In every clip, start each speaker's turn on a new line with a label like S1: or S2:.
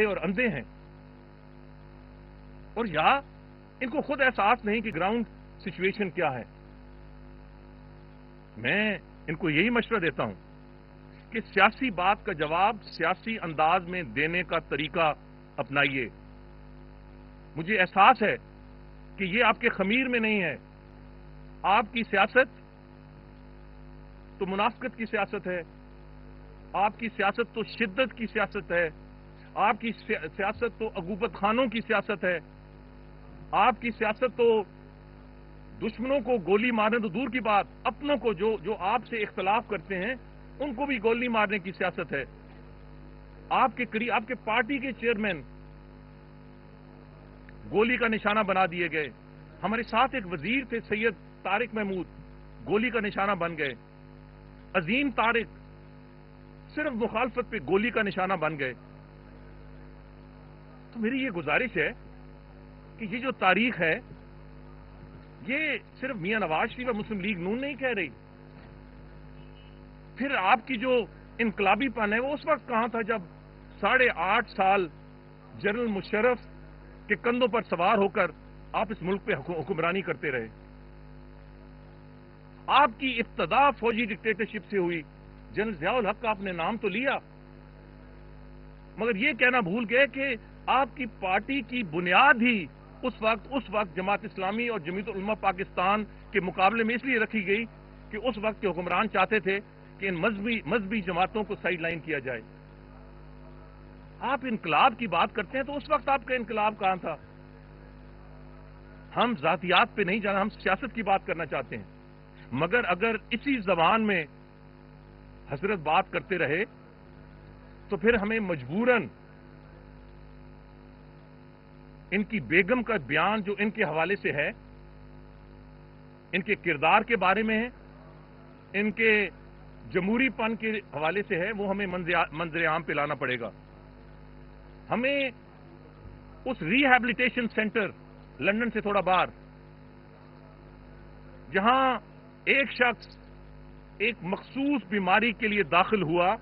S1: और अंधे हैं, और या इनको खुद एहसास नहीं कि ग्राउंड सिचुएशन क्या है। मैं इनको यही मशवरा देता हूं कि सियासी बात का जवाब सियासी अंदाज में देने का तरीका अपनाइए। मुझे एहसास है कि ये आपके खमीर में नहीं है। आपकी सियासत तो मुनाफिकत की सियासत है, आपकी सियासत तो शिद्दत की सियासत है, आपकी सियासत तो अगूबत खानों की सियासत है, आपकी सियासत तो दुश्मनों को गोली मारने तो दूर की बात, अपनों को जो आपसे इख्तलाफ करते हैं उनको भी गोली मारने की सियासत है। आपके पार्टी के चेयरमैन गोली का निशाना बना दिए गए। हमारे साथ एक वजीर थे सैयद तारिक महमूद, गोली का निशाना बन गए। अजीम तारिक सिर्फ मुखालफत पे गोली का निशाना बन गए। तो मेरी ये गुजारिश है कि ये जो तारीख है ये सिर्फ मियां नवाज शरीफ और मुस्लिम लीग नून नहीं कह रही। फिर आपकी जो इनकलाबीपन है वो उस वक्त कहां था जब 8.5 साल जनरल मुशर्रफ के कंधों पर सवार होकर आप इस मुल्क पे हुक्मरानी करते रहे। आपकी इब्तदा फौजी डिक्टेटरशिप से हुई। जनरल ज़ियाउल हक का आपने नाम तो लिया, मगर यह कहना भूल गए कि आपकी पार्टी की बुनियाद ही उस वक्त जमात इस्लामी और जमीयत उलमा पाकिस्तान के मुकाबले में इसलिए रखी गई कि उस वक्त के हुक्मरान चाहते थे कि इन मजहबी जमातों को साइड लाइन किया जाए। आप इनकलाब की बात करते हैं तो उस वक्त आपका इनकलाब कहां था? हम जातियात पे नहीं जाना, हम सियासत की बात करना चाहते हैं। मगर अगर इसी जबान में हजरत बात करते रहे तो फिर हमें मजबूरन इनकी बेगम का बयान जो इनके हवाले से है, इनके किरदार के बारे में है, इनके जमहूरीपन के हवाले से है, वो हमें मंजर आम पे लाना पड़ेगा। हमें उस रिहैबिलिटेशन सेंटर लंदन से थोड़ा बाहर, जहां एक शख्स एक मखसूस बीमारी के लिए दाखिल हुआ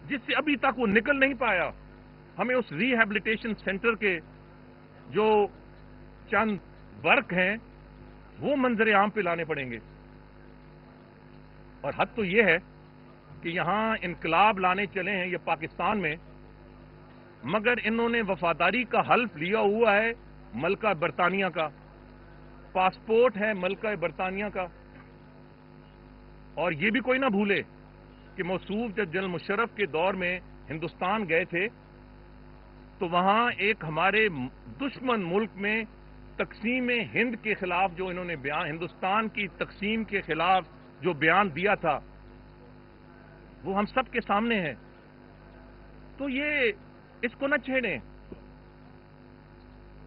S1: जिससे अभी तक वो निकल नहीं पाया, हमें उस रिहैबिलिटेशन सेंटर के जो चंद वर्क हैं वो मंजर आम पे लाने पड़ेंगे। और हद तो ये है कि यहां इनकलाब लाने चले हैं ये पाकिस्तान में, मगर इन्होंने वफादारी का हल्फ लिया हुआ है मलका बरतानिया का, पासपोर्ट है मलका बरतानिया का। और ये भी कोई ना भूले कि मौसूफ जब जनरल मुशर्रफ के दौर में हिंदुस्तान गए थे तो वहां एक हमारे दुश्मन मुल्क में तकसीम हिंद के खिलाफ जो इन्होंने बयान, हिंदुस्तान की तकसीम के खिलाफ जो बयान दिया था वो हम सब के सामने है। तो ये इसको न छेड़ें।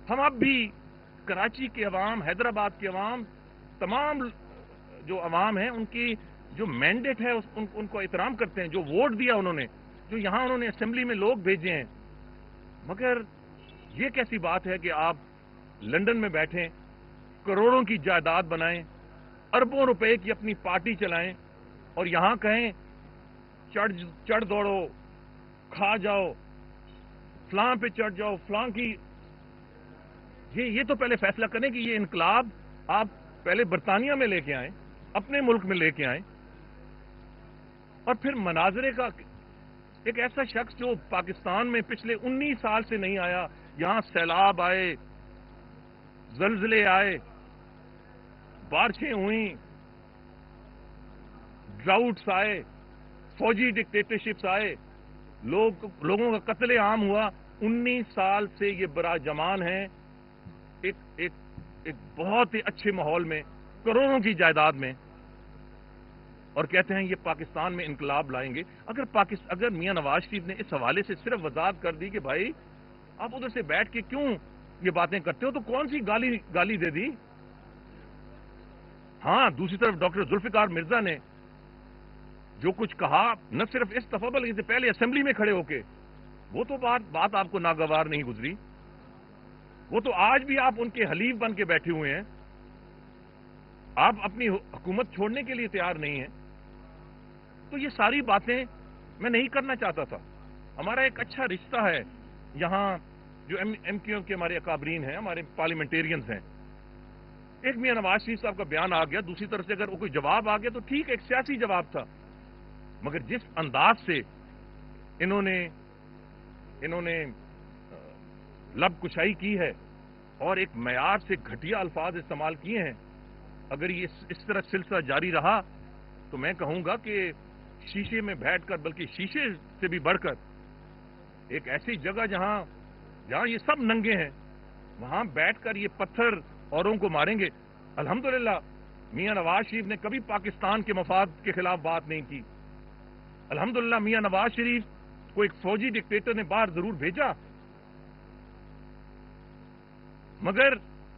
S1: हम अब भी कराची के अवाम, हैदराबाद के अवाम, तमाम जो अवाम है उनकी जो मैंडेट है उनको एहतराम करते हैं, जो वोट दिया उन्होंने, जो यहां उन्होंने असेंबली में लोग भेजे हैं। मगर ये कैसी बात है कि आप लंदन में बैठें, करोड़ों की जायदाद बनाएं, अरबों रुपए की अपनी पार्टी चलाएं और यहां कहें चढ़ दौड़ो, खा जाओ, फलां पे चढ़ जाओ, फलां की। ये तो पहले फैसला करें कि ये इनकलाब आप पहले बरतानिया में लेके आए, अपने मुल्क में लेके आए, और फिर मनाजरे का एक ऐसा शख्स जो पाकिस्तान में पिछले 19 साल से नहीं आया, यहां सैलाब आए, जलजले आए, बारिशें हुई, ड्राउट्स आए, फौजी डिक्टेटरशिप्स आए, लोगों का कत्ले आम हुआ। 19 साल से ये बड़ा जमान है एक बहुत ही अच्छे माहौल में, करोड़ों की जायदाद में, और कहते हैं ये पाकिस्तान में इनकलाब लाएंगे। अगर मियां नवाज शरीफ ने इस हवाले से सिर्फ वजाहत कर दी कि भाई आप उधर से बैठ के क्यों ये बातें करते हो, तो कौन सी गाली दे दी। हां, दूसरी तरफ डॉक्टर जुल्फिकार मिर्जा ने जो कुछ कहा, न सिर्फ इस दफा बल्कि पहले असेंबली में खड़े होके, वो तो बात आपको नागवार नहीं गुजरी। वो तो आज भी आप उनके हलीफ बन के बैठे हुए हैं, आप अपनी हुकूमत छोड़ने के लिए तैयार नहीं हैं। तो ये सारी बातें मैं नहीं करना चाहता था। ہمارا ایک اچھا رشتہ ہے یہاں جو ایم کیو کے ہمارے اکابرین ہیں، ہمارے پارلیمنٹیرینز ہیں. ایک میاں نواز شریف صاحب کا بیان آ گیا، دوسری طرف سے اگر وہ کوئی جواب آ گیا تو ٹھیک، ایک سیاسی جواب تھا. مگر جس انداز سے انہوں نے لب کشائی کی ہے اور ایک معیار سے گھٹیا الفاظ استعمال کیے ہیں، اگر یہ اس طرح سلسلہ جاری رہا تو میں کہوں گا کہ شیشے میں بیٹھ کر، بلکہ شیشے سے بھی بڑھ کر ایک ایسی جگہ جہاں یہ سب ننگے ہیں، وہاں بیٹھ کر یہ پتھر اوروں کو ماریں گے. الحمدللہ میاں نواز شریف نے کبھی پاکستان کے مفاد کے خلاف بات نہیں کی. الحمدللہ میاں نواز شریف کو ایک فوجی ڈکٹیٹر نے باہر ضرور بھیجا، مگر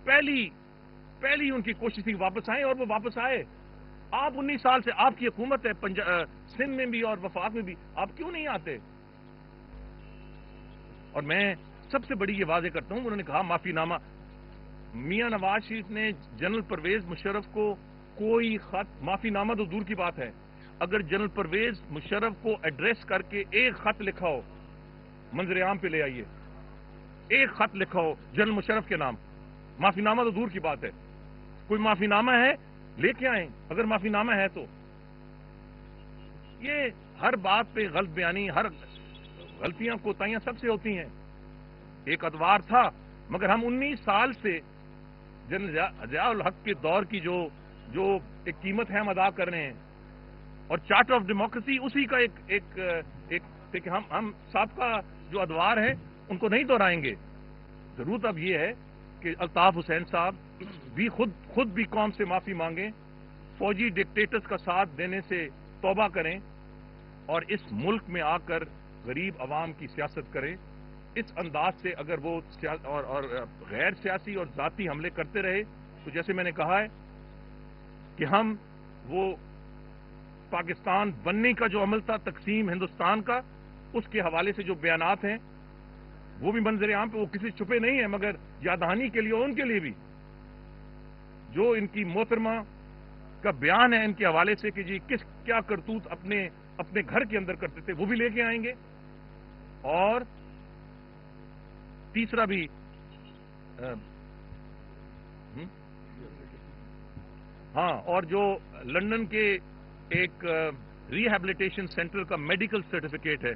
S1: پہلی ان کی کوشش تھی واپس آئیں، اور وہ واپس آئے. آپ 19 سال سے آپ کی حکومت ہے سندھ میں بھی اور وفاق میں بھی، آپ کیوں نہیں آتے؟ اور میں سب سے بڑی یہ واضح کرتا ہوں، انہوں نے کہا معافی نامہ. میاں نواز شریف نے جنرل پرویز مشرف کو کوئی خط، معافی نامہ تو دور کی بات ہے، اگر جنرل پرویز مشرف کو ایڈریس کر کے ایک خط لکھا ہو، منظر عام پہ لے آئیے، ایک خط لکھا ہو جنرل مشرف کے نام، معافی نامہ تو دور کی بات ہے. کوئی معافی نامہ ہے لے کے آئیں، اگر معافی نامہ ہے تو. یہ ہر بات پہ غلط بیانی، ہر غلطیاں کوتاہیاں سب سے ہوتی ہیں. ایک ادوار تھا، مگر ہم 19 سال سے جنرل ضیاء الحق کے دور کی جو ایک قیمت ہے ہم ادا کر رہے ہیں، اور چارٹر آف ڈیموکریسی اسی کا ایک ہم سابقہ جو ادوار ہیں ان کو نہیں دہرائیں گے. ضرورت اب یہ ہے کہ الطاف حسین صاحب بھی خود بھی قوم سے معافی مانگیں، فوجی ڈکٹیٹرز کا ساتھ دینے سے توبہ کریں، اور اس ملک میں آ کر غریب عوام کی سیاست کریں. اس انداز سے اگر وہ اور غیر سیاسی اور ذاتی حملے کرتے رہے تو جیسے میں نے کہا ہے کہ ہم وہ پاکستان بننے کا جو عمل تھا، تقسیم ہندوستان کا، اس کے حوالے سے جو بیانات ہیں وہ بھی منظر عام پہ، وہ کسی چھپے نہیں ہیں، مگر یاد دہانی کے لیے اور ان کے لیے بھی جو ان کی محترمہ کا بیان ہے ان کے حوالے سے کہ جی کیا کرتوت اپنے گھر کے اندر کرتے تھے، وہ بھی لے کے آئیں گے. اور تیسرا بھی ہاں، اور جو لندن کے ایک ریہیبلیٹیشن سینٹر کا میڈیکل سرٹیفکیٹ ہے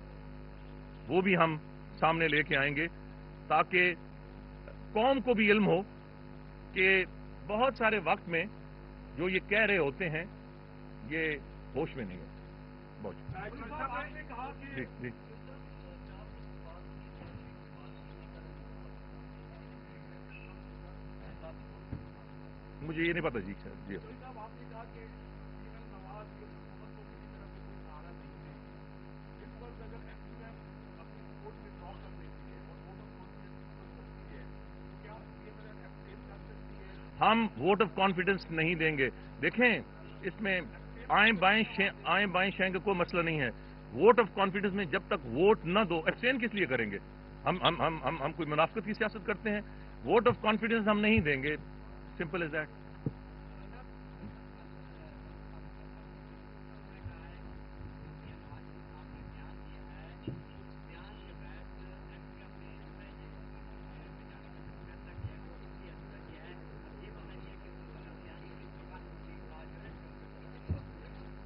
S1: وہ بھی ہم سامنے لے کے آئیں گے، تاکہ قوم کو بھی علم ہو کہ بہت سارے وقت میں جو یہ کہہ رہے ہوتے ہیں یہ ہوش میں نہیں ہوتے. جی مجھے یہ نہیں پتا جی سر. جی ہم ووٹ آف کانفیڈنس نہیں دیں گے. دیکھیں اس میں آئیں بائیں شیں کا کوئی مسئلہ نہیں ہے. ووٹ آف کانفیڈنس میں جب تک ووٹ نہ دو، ایبسٹین کس لیے کریں گے؟ ہم کوئی منافقت کی سیاست کرتے ہیں؟ ووٹ آف کانفیڈنس ہم نہیں دیں گے، سمپل از دیٹ.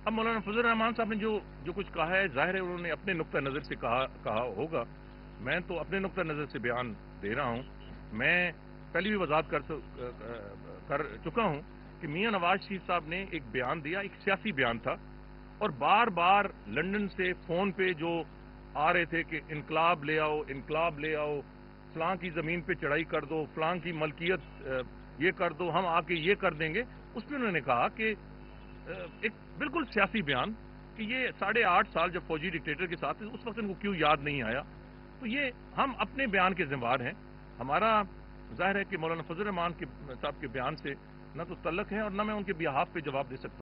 S1: اب مولانا فضل الرحمان صاحب نے جو کچھ کہا ہے، ظاہر ہے انہوں نے اپنے نقطہ نظر سے کہا ہوگا. میں تو اپنے نقطہ نظر سے بیان دے رہا ہوں. میں پہلے بھی وضاحت کر چکا ہوں کہ میاں نواز شریف صاحب نے ایک بیان دیا، ایک سیاسی بیان تھا، اور بار بار لندن سے فون پہ جو آ رہے تھے کہ انقلاب لے آؤ، فلاں کی زمین پہ چڑھائی کر دو، فلاں کی ملکیت یہ کر دو، ہم آ کے یہ کر دیں گے. اس میں انہوں نے کہا کہ ایک بالکل سیاسی بیان کہ یہ 8.5 سال جب فوجی ڈکٹیٹر کے ساتھ اس وقت ان کو کیوں یاد نہیں آیا. تو یہ ہم اپنے بیان کے ذمہ دار ہیں. ہمارا ظاہر ہے کہ مولانا فضل الرحمان صاحب کے بیان سے نہ تو تعلق ہے اور نہ میں ان کے بیہاف پہ جواب دے سکتا ہوں.